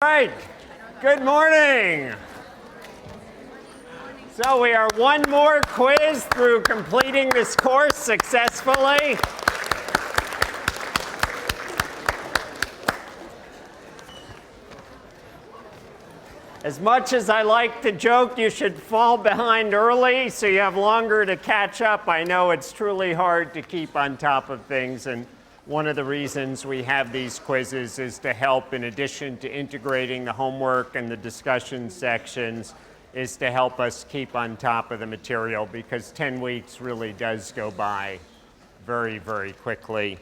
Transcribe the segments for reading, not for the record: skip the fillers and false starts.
All right, good morning. So we are one more quiz through completing this course successfully. As much as I like to joke, you should fall behind early so you have longer to catch up. I know it's truly hard to keep on top of things, and one of the reasons we have these quizzes is to help, in addition to integrating the homework and the discussion sections, is to help us keep on top of the material, because 10 weeks really does go by very, very quickly.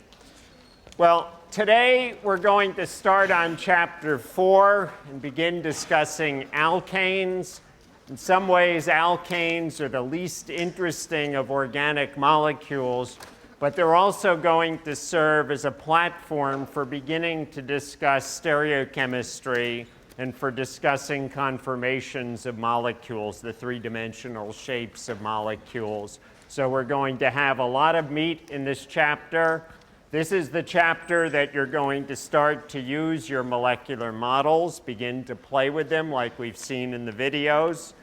Well, today we're going to start on chapter 4 and begin discussing alkanes. In some ways, alkanes are the least interesting of organic molecules, but they're also going to serve as a platform for beginning to discuss stereochemistry and for discussing conformations of molecules, the three-dimensional shapes of molecules. So we're going to have a lot of meat in this chapter. This is the chapter that you're going to start to use your molecular models, begin to play with them like we've seen in the videos.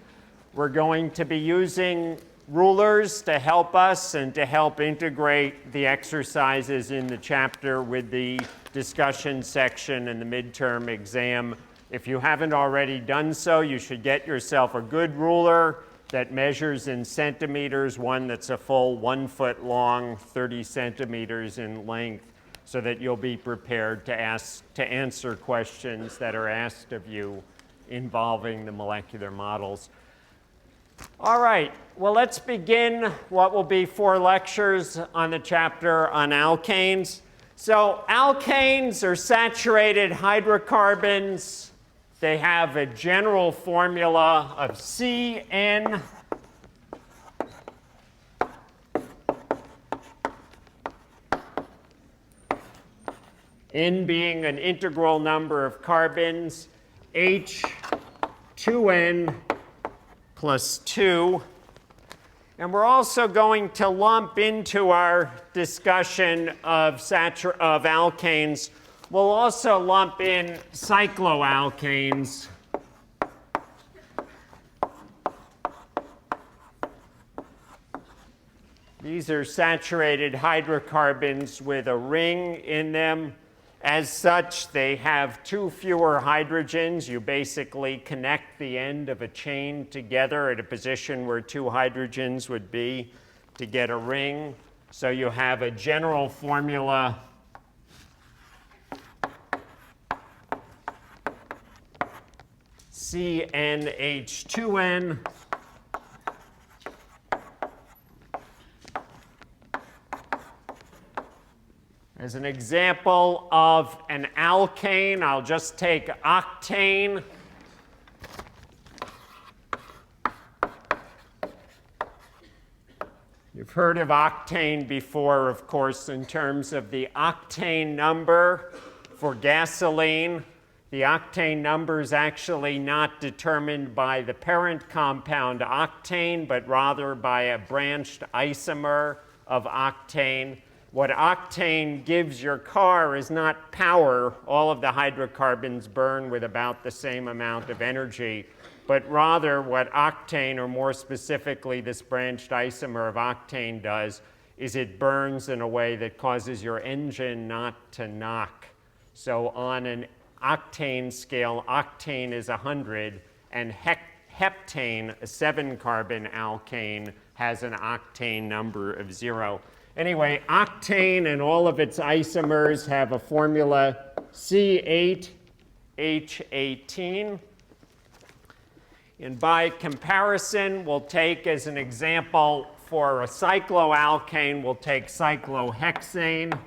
We're going to be using rulers to help us and to help integrate the exercises in the chapter with the discussion section and the midterm exam. If you haven't already done so, you should get yourself a good ruler that measures in centimeters, one that's a full 1 foot long, 30 centimeters in length, so that you'll be prepared to answer questions that are asked of you involving the molecular models. All right, well, let's begin what will be 4 lectures on the chapter on alkanes. So alkanes are saturated hydrocarbons. They have a general formula of CN N being an integral number of carbons, H2N plus 2. And we're also going to lump into our discussion of alkanes, we'll also lump in cycloalkanes. These are saturated hydrocarbons with a ring in them. As such, they have 2 fewer hydrogens. You basically connect the end of a chain together at a position where 2 hydrogens would be to get a ring. So you have a general formula CnH2n As an example of an alkane, I'll just take octane. You've heard of octane before, of course, in terms of the octane number for gasoline. The octane number is actually not determined by the parent compound octane, but rather by a branched isomer of octane. What octane gives your car is not power. All of the hydrocarbons burn with about the same amount of energy, but rather what octane, or more specifically this branched isomer of octane, does is it burns in a way that causes your engine not to knock. So on an octane scale, octane is 100, and heptane, a 7-carbon alkane, has an octane number of 0. Anyway, octane and all of its isomers have a formula C8H18. And by comparison, we'll take as an example for a cycloalkane, we'll take cyclohexane.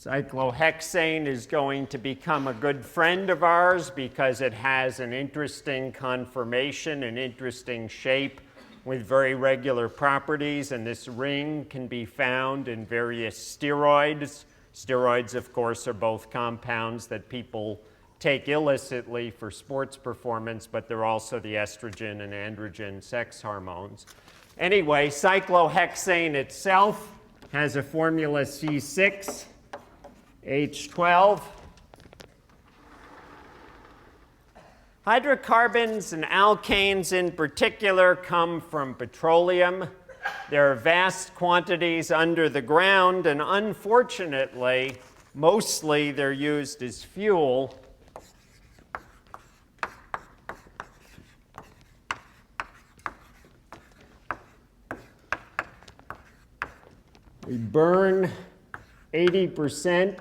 Cyclohexane is going to become a good friend of ours because it has an interesting conformation, an interesting shape with very regular properties, and this ring can be found in various steroids. Steroids, of course, are both compounds that people take illicitly for sports performance, but they're also the estrogen and androgen sex hormones. Anyway, cyclohexane itself has a formula C6H12. Hydrocarbons and alkanes in particular come from petroleum. There are vast quantities under the ground, and unfortunately, mostly they're used as fuel. We burn 80%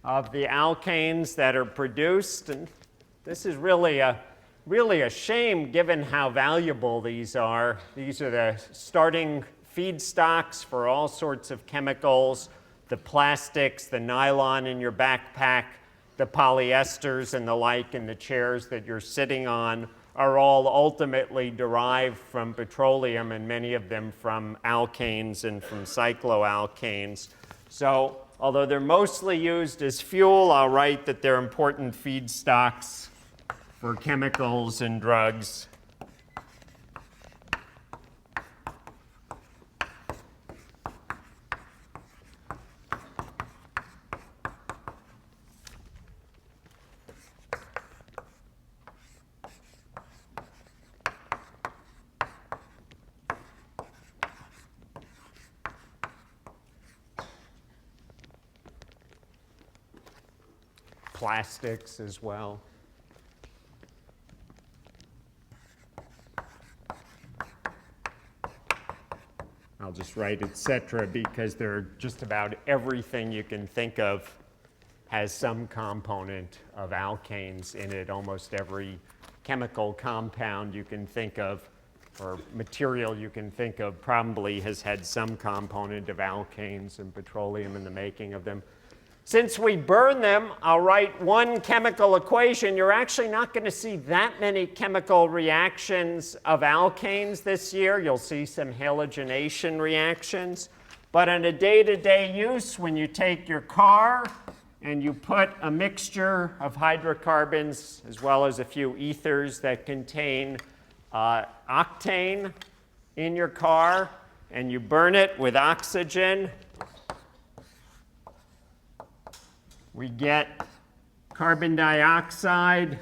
of the alkanes that are produced, and this is really a shame given how valuable these are. These are the starting feedstocks for all sorts of chemicals, the plastics, the nylon in your backpack, the polyesters and the like in the chairs that you're sitting on are all ultimately derived from petroleum, and many of them from alkanes and from cycloalkanes. So although they're mostly used as fuel, I'll write that they're important feedstocks for chemicals and drugs. Plastics as well. I'll just write etc. because they're just about everything you can think of has some component of alkanes in it. Almost every chemical compound you can think of or material you can think of probably has had some component of alkanes and petroleum in the making of them. Since we burn them, I'll write one chemical equation. You're actually not going to see that many chemical reactions of alkanes this year. You'll see some halogenation reactions. But in a day-to-day use, when you take your car and you put a mixture of hydrocarbons as well as a few ethers that contain octane in your car, and you burn it with oxygen, we get carbon dioxide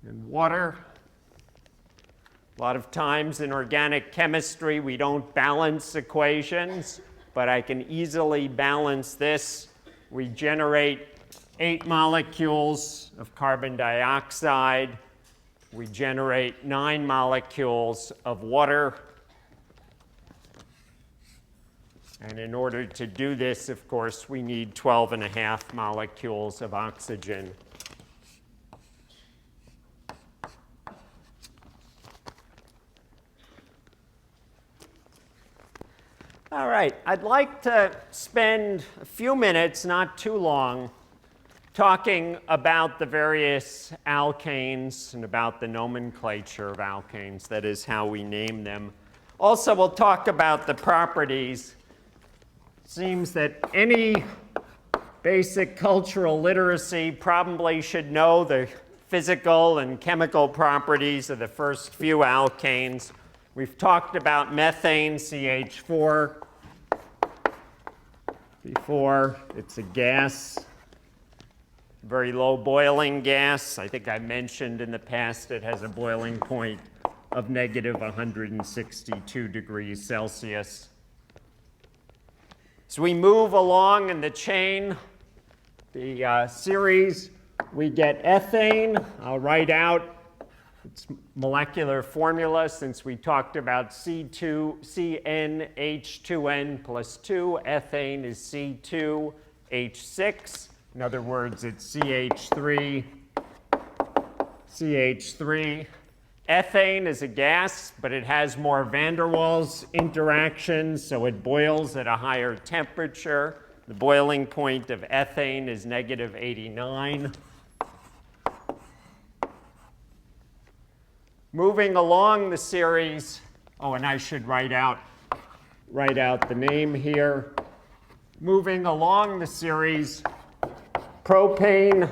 and water. A lot of times in organic chemistry, we don't balance equations, but I can easily balance this. We generate 8 molecules of carbon dioxide. We generate 9 molecules of water. And in order to do this, of course, we need 12.5 molecules of oxygen. All right, I'd like to spend a few minutes, not too long, talking about the various alkanes and about the nomenclature of alkanes, that is how we name them. Also, we'll talk about the properties. Seems that any basic cultural literacy probably should know the physical and chemical properties of the first few alkanes. We've talked about methane, CH4, before. It's a gas, very low boiling gas. I think I mentioned in the past it has a boiling point of negative 162 degrees Celsius. As we move along in the chain, the series, we get ethane. I'll write out its molecular formula since we talked about CnH2n plus 2. Ethane is C2H6. In other words, it's CH3. Ethane is a gas, but it has more van der Waals interactions, so it boils at a higher temperature. The boiling point of ethane is negative 89. Moving along the series, oh, and I should write out the name here. Moving along the series, propane,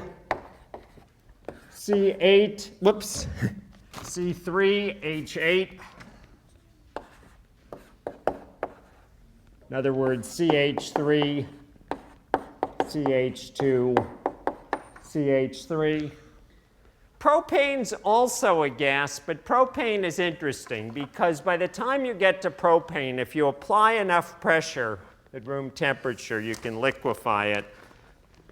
C3H8, In other words, CH3, CH2, CH3. Propane's also a gas, but propane is interesting because by the time you get to propane, if you apply enough pressure at room temperature, you can liquefy it.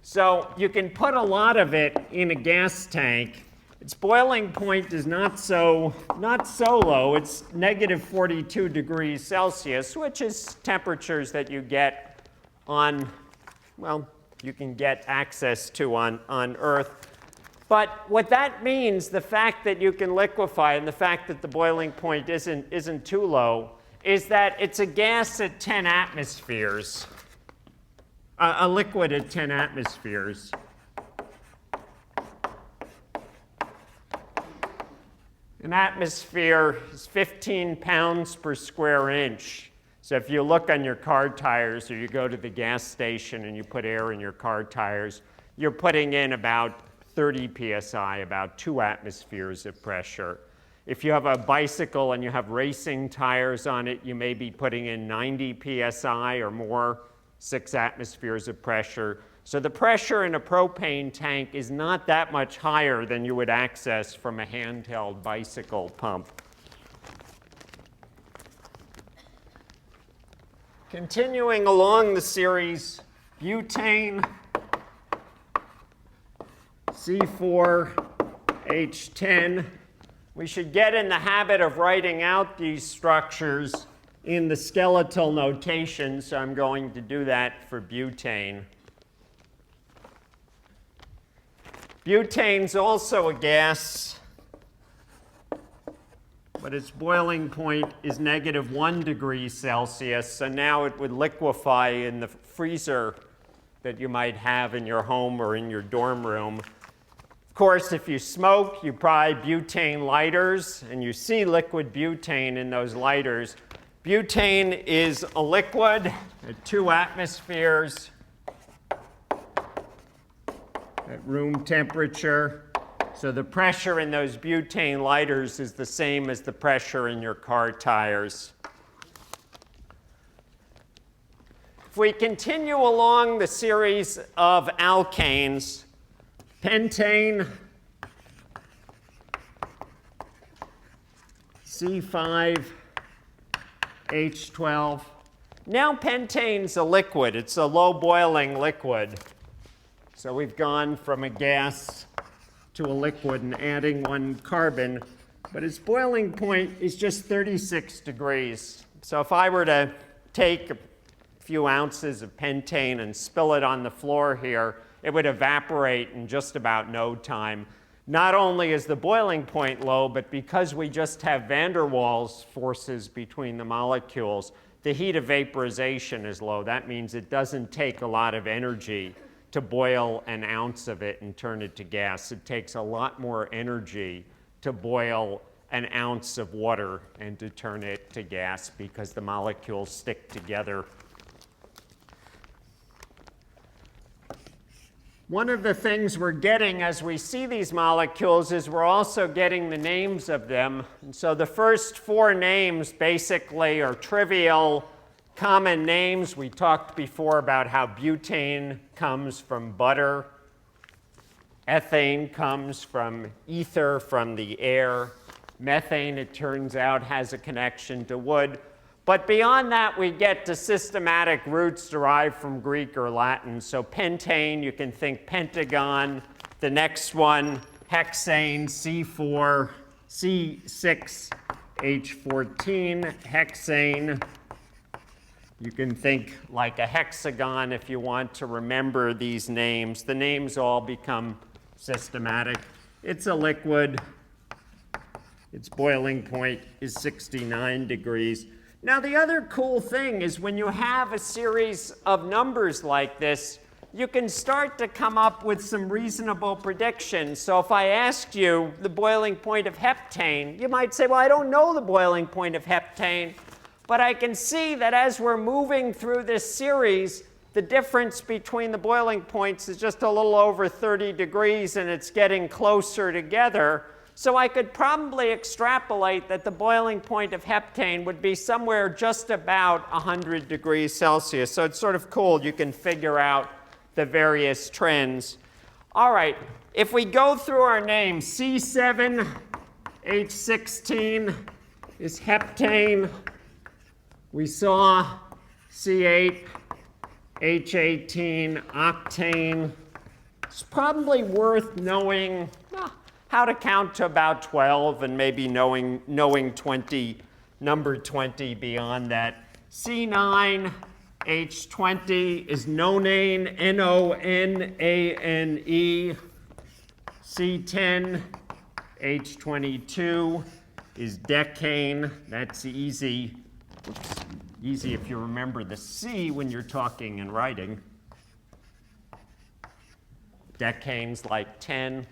So you can put a lot of it in a gas tank. Its boiling point is not so low. It's negative 42 degrees Celsius, which is temperatures that you get on, well, you can get access to on Earth. But what that means, the fact that you can liquefy and the fact that the boiling point isn't too low, is that it's a gas at 10 atmospheres, a liquid at 10 atmospheres. An atmosphere is 15 pounds per square inch. So if you look on your car tires or you go to the gas station and you put air in your car tires, you're putting in about 30 psi, about 2 atmospheres of pressure. If you have a bicycle and you have racing tires on it, you may be putting in 90 psi or more, 6 atmospheres of pressure. So the pressure in a propane tank is not that much higher than you would access from a handheld bicycle pump. Continuing along the series, butane, C4H10. We should get in the habit of writing out these structures in the skeletal notation, so I'm going to do that for butane. Butane's also a gas, but its boiling point is negative 1 degree Celsius, so now it would liquefy in the freezer that you might have in your home or in your dorm room. Of course, if you smoke, you buy butane lighters, and you see liquid butane in those lighters. Butane is a liquid at 2 atmospheres at room temperature. So the pressure in those butane lighters is the same as the pressure in your car tires. If we continue along the series of alkanes, pentane, C5H12. Now pentane's a liquid. It's a low boiling liquid. So we've gone from a gas to a liquid and adding 1 carbon, but its boiling point is just 36 degrees. So if I were to take a few ounces of pentane and spill it on the floor here, it would evaporate in just about no time. Not only is the boiling point low, but because we just have van der Waals forces between the molecules, the heat of vaporization is low. That means it doesn't take a lot of energy to boil an ounce of it and turn it to gas. It takes a lot more energy to boil an ounce of water and to turn it to gas because the molecules stick together. One of the things we're getting as we see these molecules is we're also getting the names of them. And so the first 4 names basically are trivial, common names. We talked before about how butane comes from butter. Ethane comes from ether, from the air. Methane, it turns out, has a connection to wood. But beyond that, we get to systematic roots derived from Greek or Latin. So pentane, you can think pentagon. The next one, hexane, C4, C6H14, hexane. You can think like a hexagon if you want to remember these names. The names all become systematic. It's a liquid. Its boiling point is 69 degrees. Now, the other cool thing is when you have a series of numbers like this, you can start to come up with some reasonable predictions. So if I asked you the boiling point of heptane, you might say, well, I don't know the boiling point of heptane, but I can see that as we're moving through this series, the difference between the boiling points is just a little over 30 degrees, and it's getting closer together. So I could probably extrapolate that the boiling point of heptane would be somewhere just about 100 degrees Celsius. So it's sort of cool. You can figure out the various trends. All right, if we go through our names, C7H16 is heptane. We saw C8H18 octane. It's probably worth knowing how to count to about 12 and maybe knowing 20, number 20 beyond that. C9H20 is nonane, N-O-N-A-N-E. C10H22 is decane. That's easy. Oops. Easy if you remember the C when you're talking and writing. Decane's like 10.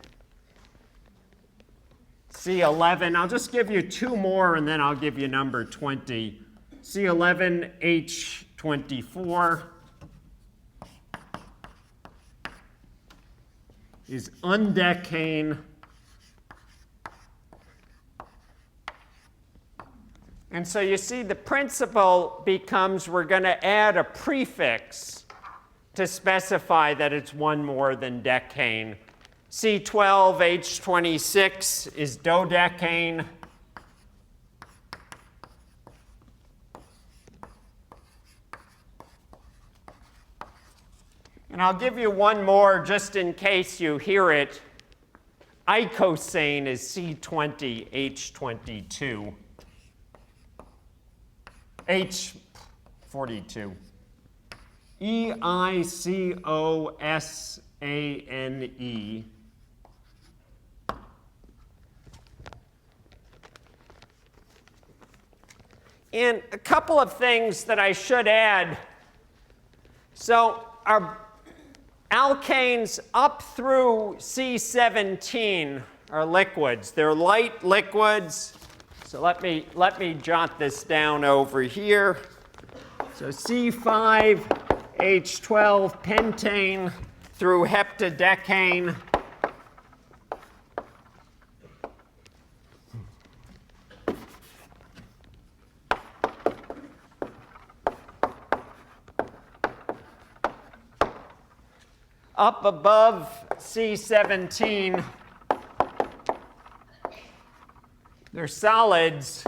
C11, I'll just give you two more and then I'll give you number 20. C11H24 is undecane. And so you see the principle becomes we're going to add a prefix to specify that it's one more than decane. C12H26 is dodecane. And I'll give you one more just in case you hear it. Icosane is C20H22. H42. E-I-C-O-S-A-N-E. And a couple of things that I should add. So our alkanes up through C17 are liquids. They're light liquids. So let me jot this down over here. So C5H12 pentane through heptadecane. Up above C17, they're solids.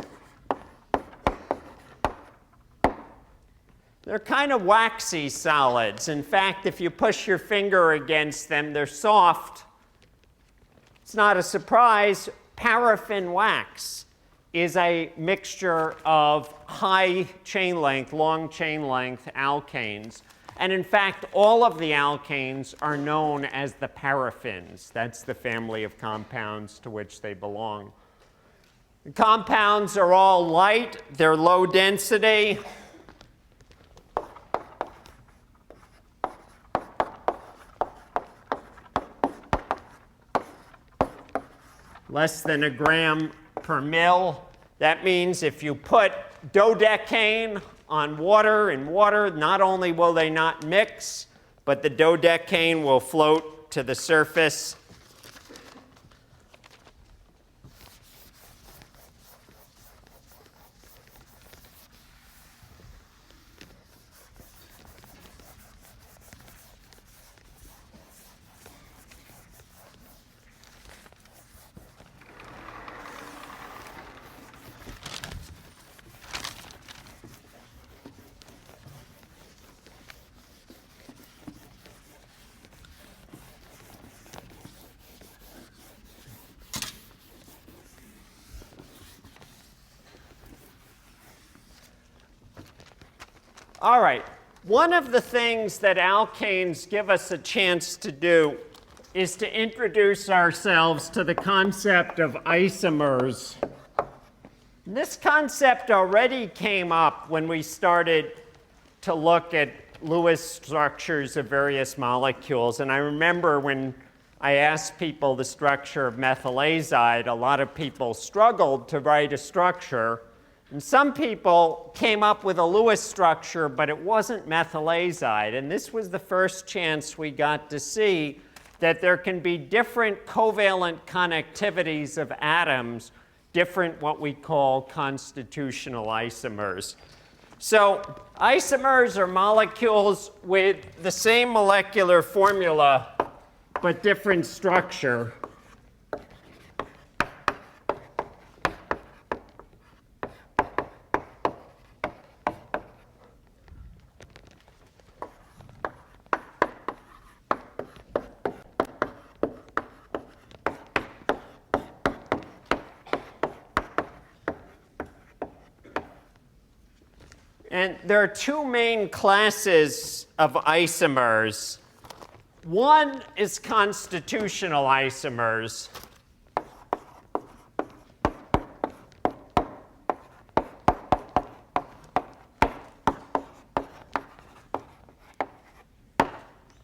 They're kind of waxy solids. In fact, if you push your finger against them, they're soft. It's not a surprise. Paraffin wax is a mixture of high chain length, long chain length alkanes. And in fact, all of the alkanes are known as the paraffins. That's the family of compounds to which they belong. The compounds are all light. They're low density. Less than a gram per mil. That means if you put dodecane on water, in water, not only will they not mix, but the dodecane will float to the surface. All right, one of the things that alkanes give us a chance to do is to introduce ourselves to the concept of isomers. This concept already came up when we started to look at Lewis structures of various molecules. And I remember when I asked people the structure of methylazide, a lot of people struggled to write a structure. And some people came up with a Lewis structure, but it wasn't methylazide. And this was the first chance we got to see that there can be different covalent connectivities of atoms, different what we call constitutional isomers. So isomers are molecules with the same molecular formula but different structure. And there are two main classes of isomers. One is constitutional isomers.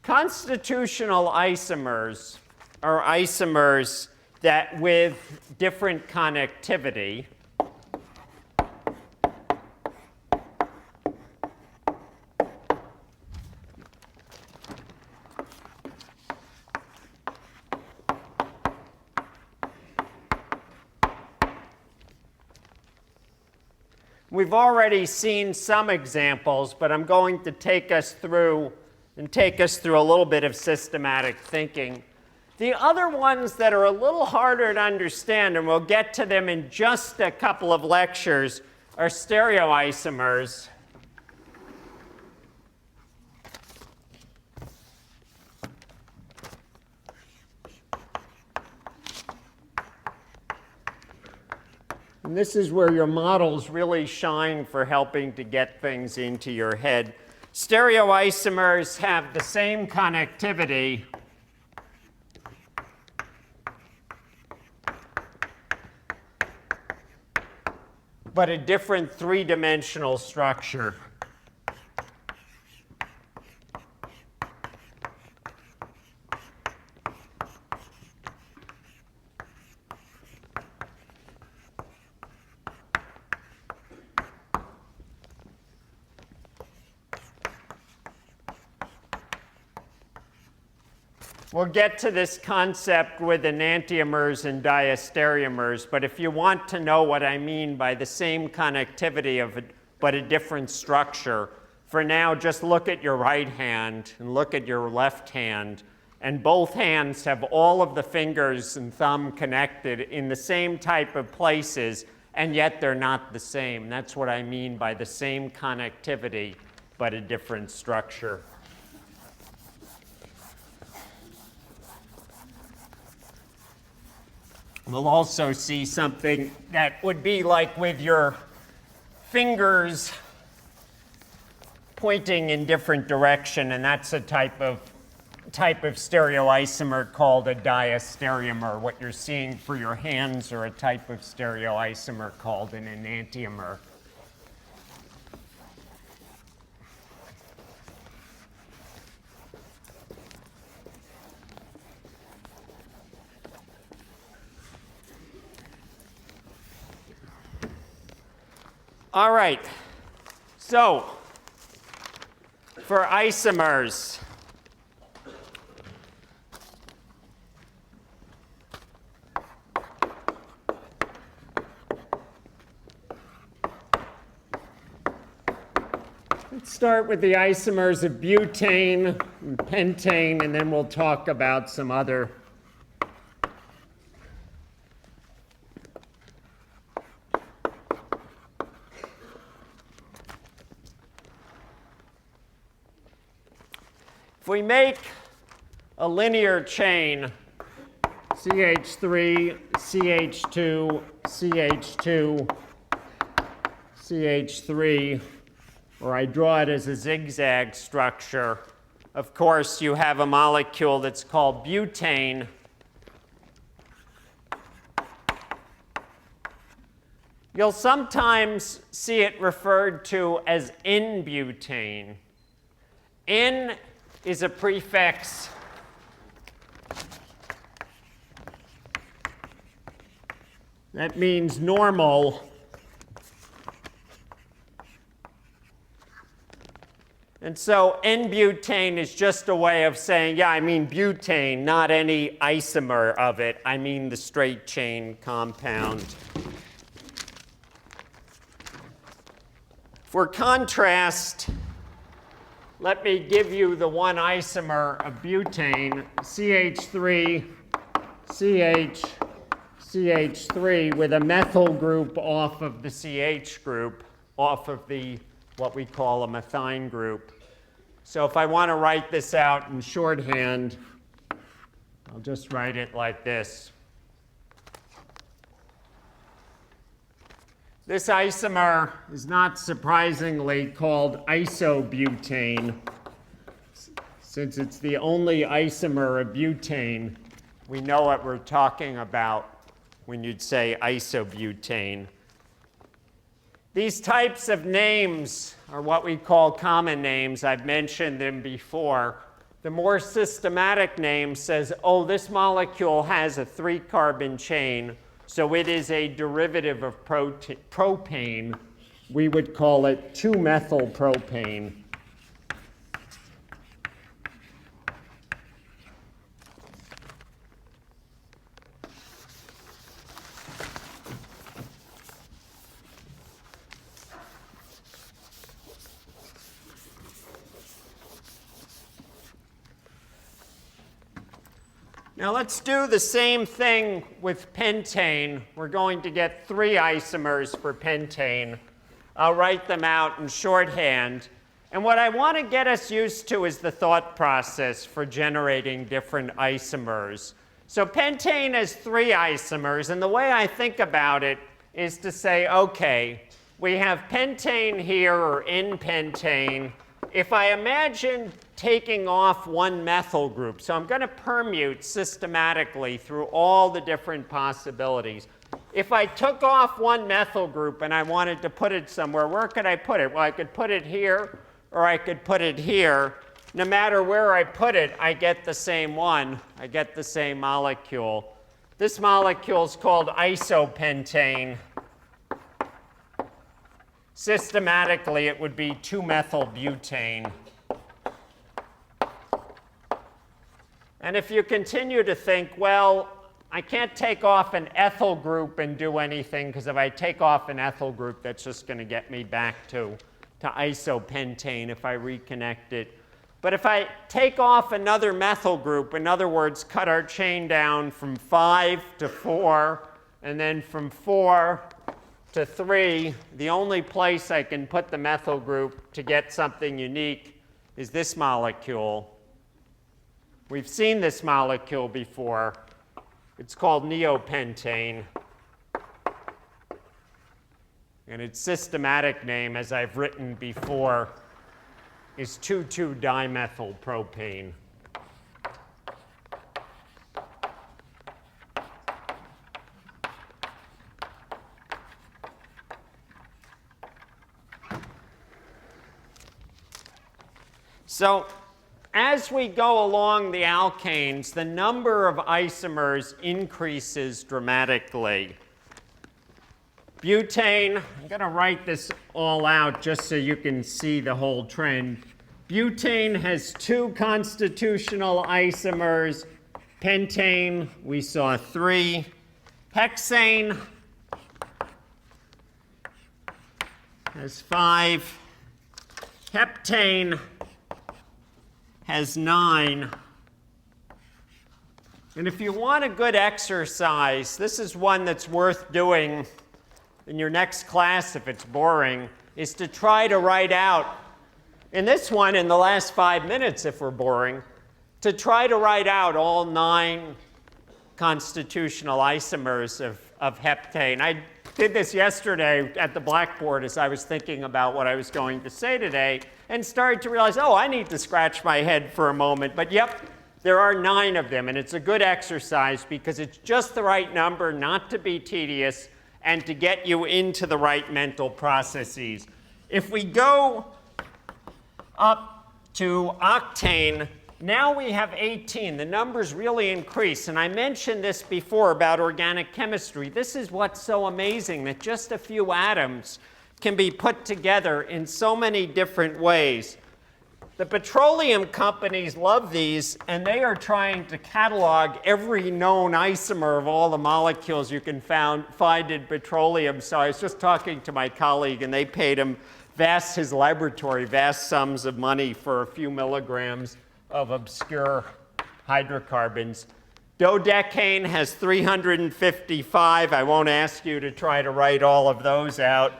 Constitutional isomers are isomers that with different connectivity. We've already seen some examples, but I'm going to take us through a little bit of systematic thinking. The other ones that are a little harder to understand, and we'll get to them in just a couple of lectures, are stereoisomers. And this is where your models really shine for helping to get things into your head. Stereoisomers have the same connectivity, but a different three-dimensional structure. We'll get to this concept with enantiomers and diastereomers, but if you want to know what I mean by the same connectivity but a different structure, for now just look at your right hand and look at your left hand, and both hands have all of the fingers and thumb connected in the same type of places, and yet they're not the same. That's what I mean by the same connectivity but a different structure. We'll also see something that would be like with your fingers pointing in different direction, and that's a type of stereoisomer called a diastereomer. What you're seeing for your hands are a type of stereoisomer called an enantiomer. All right, so for isomers, let's start with the isomers of butane and pentane, and then we'll talk about some other If we make a linear chain, CH3, CH2, CH2, CH3, or I draw it as a zigzag structure, of course you have a molecule that's called butane. You'll sometimes see it referred to as N-butane. N is a prefix that means normal. And so N-butane is just a way of saying, yeah, I mean butane, not any isomer of it. I mean the straight chain compound. For contrast, let me give you the one isomer of butane, CH3, CH, CH3, with a methyl group off of the CH group, off of the what we call a methine group. So if I want to write this out in shorthand, I'll just write it like this. This isomer is not surprisingly called isobutane. Since it's the only isomer of butane, we know what we're talking about when you'd say isobutane. These types of names are what we call common names. I've mentioned them before. The more systematic name says, oh, this molecule has a 3-carbon chain, so it is a derivative of propane. We would call it 2-methylpropane. Now let's do the same thing with pentane. We're going to get 3 isomers for pentane. I'll write them out in shorthand. And what I want to get us used to is the thought process for generating different isomers. So pentane has 3 isomers, and the way I think about it is to say, okay, we have pentane here, or N-pentane. If I imagine taking off one methyl group, so I'm going to permute systematically through all the different possibilities. If I took off one methyl group and I wanted to put it somewhere, where could I put it? Well, I could put it here, or I could put it here. No matter where I put it, I get the same one. I get the same molecule. This molecule is called isopentane. Systematically, it would be 2-methylbutane. And if you continue to think, well, I can't take off an ethyl group and do anything, because if I take off an ethyl group, that's just going to get me back to isopentane if I reconnect it. But if I take off another methyl group, in other words, cut our chain down from 5 to 4, and then from 4 to 3, the only place I can put the methyl group to get something unique is this molecule. We've seen this molecule before. It's called neopentane. And its systematic name, as I've written before, is 2,2-dimethylpropane. So as we go along the alkanes, the number of isomers increases dramatically. Butane, I'm going to write this all out just so you can see the whole trend. Butane has 2 constitutional isomers. Pentane, we saw 3. Hexane has 5. Heptane has 9. And if you want a good exercise, this is one that's worth doing in your next class if it's boring, is to try to write out, in this one in the last 5 minutes if we're boring, to try to write out all 9 constitutional isomers of heptane. I did this yesterday at the blackboard as I was thinking about what I was going to say today, and started to realize, oh, I need to scratch my head for a moment. But yep, there are 9 of them, and it's a good exercise because it's just the right number not to be tedious and to get you into the right mental processes. If we go up to octane, now we have 18. The numbers really increase. And I mentioned this before about organic chemistry. This is what's so amazing, that just a few atoms can be put together in so many different ways. The petroleum companies love these, and they are trying to catalog every known isomer of all the molecules you can find in petroleum. So I was just talking to my colleague, and they paid him his laboratory vast sums of money for a few milligrams of obscure hydrocarbons. Dodecane has 355. I won't ask you to try to write all of those out.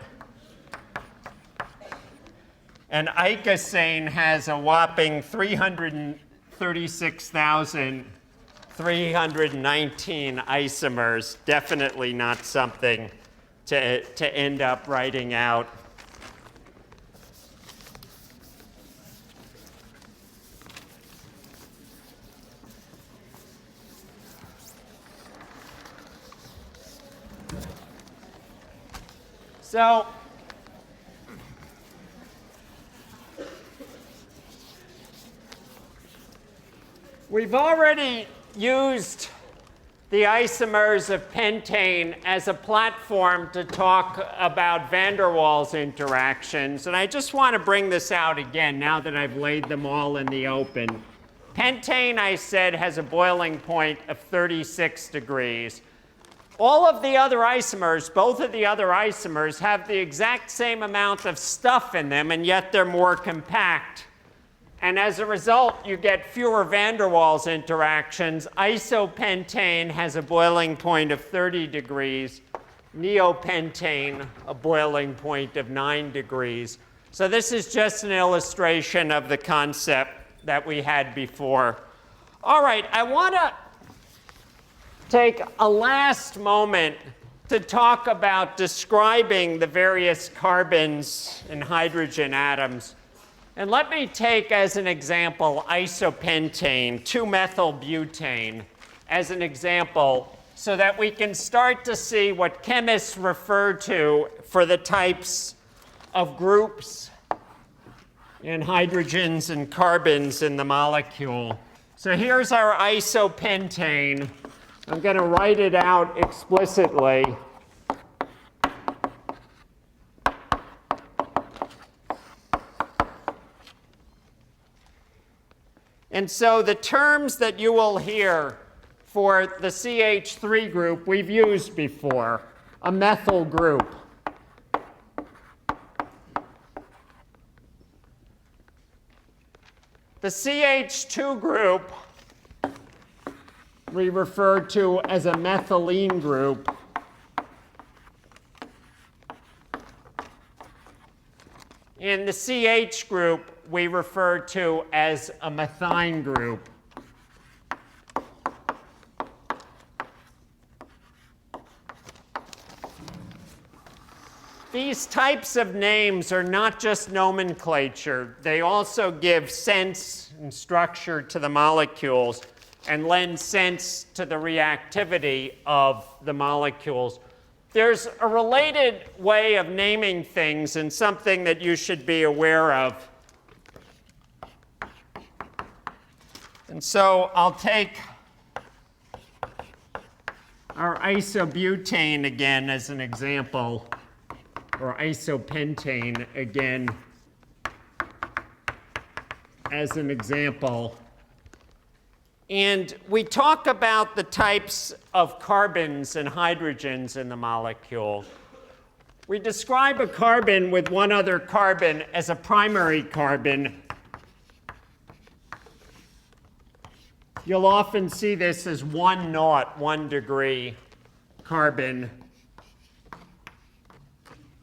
And icosane has a whopping 336,319 isomers. Definitely not something to end up writing out. So we've already used the isomers of pentane as a platform to talk about van der Waals interactions. And I just want to bring this out again now that I've laid them all in the open. Pentane, I said, has a boiling point of 36 degrees. All of the other isomers, both of the other isomers, have the exact same amount of stuff in them, and yet they're more compact. And as a result, you get fewer van der Waals interactions. Isopentane has a boiling point of 30 degrees. Neopentane, a boiling point of 9 degrees. So this is just an illustration of the concept that we had before. All right, I want to take a last moment to talk about describing the various carbons and hydrogen atoms. And let me take as an example isopentane, 2-methylbutane, as an example so that we can start to see what chemists refer to for the types of groups and hydrogens and carbons in the molecule. So here's our isopentane. I'm going to write it out explicitly. And so the terms that you will hear for the CH3 group we've used before, a methyl group. The CH2 group we refer to as a methylene group. In the CH group, we refer to as a methine group. These types of names are not just nomenclature. They also give sense and structure to the molecules and lend sense to the reactivity of the molecules. There's a related way of naming things and something that you should be aware of. And so I'll take our isobutane again as an example, or isopentane again as an example. And we talk about the types of carbons and hydrogens in the molecule. We describe a carbon with one other carbon as a primary carbon. You'll often see this as 1 degree carbon.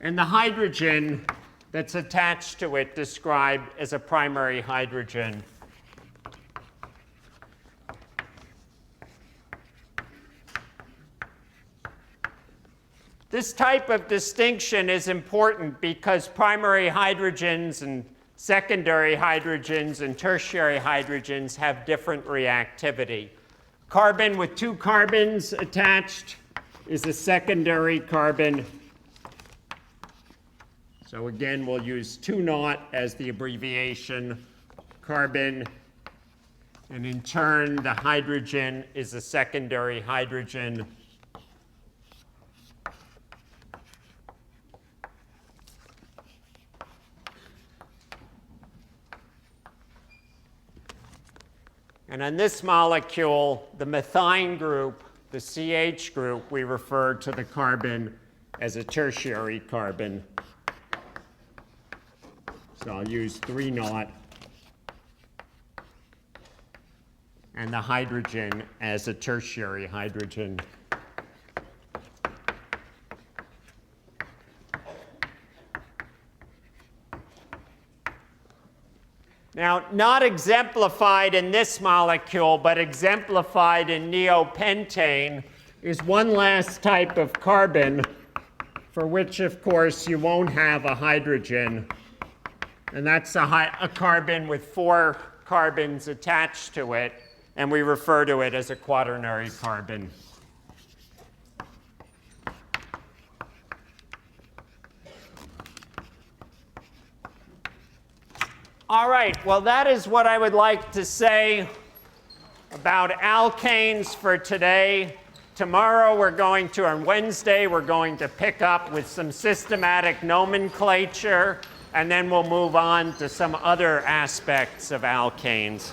And the hydrogen that's attached to it described as a primary hydrogen. This type of distinction is important because primary hydrogens and secondary hydrogens and tertiary hydrogens have different reactivity. Carbon with 2 carbons attached is a secondary carbon. So again, we'll use 2-naught as the abbreviation, carbon. And in turn, the hydrogen is a secondary hydrogen. And on this molecule, the methine group, the CH group, we refer to the carbon as a tertiary carbon. So I'll use 3 naught. And the hydrogen as a tertiary hydrogen. Now, not exemplified in this molecule, but exemplified in neopentane, is one last type of carbon for which, of course, you won't have a hydrogen. And that's a carbon with 4 carbons attached to it, and we refer to it as a quaternary carbon. All right, well, that is what I would like to say about alkanes for today. Tomorrow on Wednesday, we're going to pick up with some systematic nomenclature, and then we'll move on to some other aspects of alkanes.